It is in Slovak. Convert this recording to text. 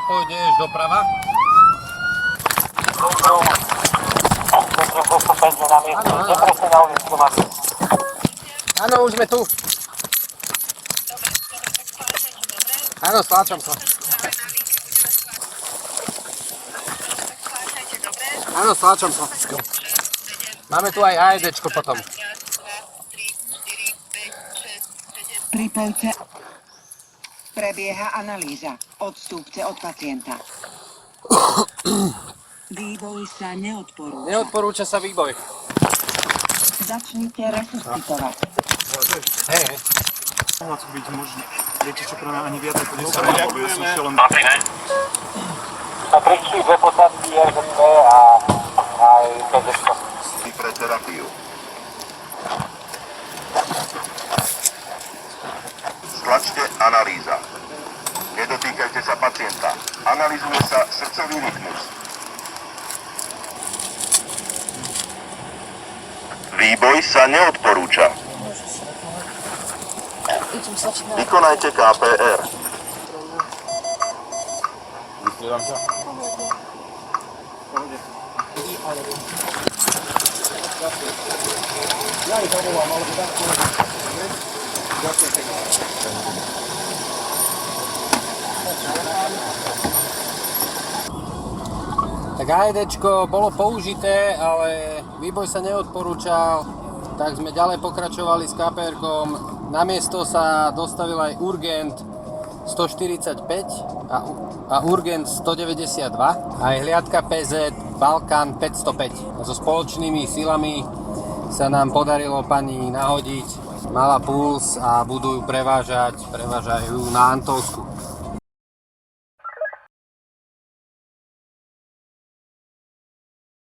pôjdeš doprava? Áno, už sme tu. Áno, stláčam sa. Áno, stláčam sa. Máme tu aj AEDčko potom. Pripojte. Prebieha analýza. Odstúpte od pacienta. Výboj sa neodporúča. Neodporúča sa výboj. Začnite resuscitovať. Hej. Mohla byť možné. Viete čo, pre mňa ani viac ako 10 minút, som si len... A prišli dve posádky RZP a aj PZčko. Pre terapiu. Stlačte analýza. Nedotýkajte sa pacienta. Analyzuje sa srdcový rytmus. Výboj sa neodporúča. Vykonajte KPR. Tak AEDčko bolo použité, ale výboj sa neodporúčal, tak sme ďalej pokračovali s KPR-kom. Na miesto sa dostavil aj Urgent 145 a Urgent 192, aj hliadka PZ Balkán 505. So spoločnými silami sa nám podarilo pani nahodiť, mala puls a budú ju prevážajú na Antolsku.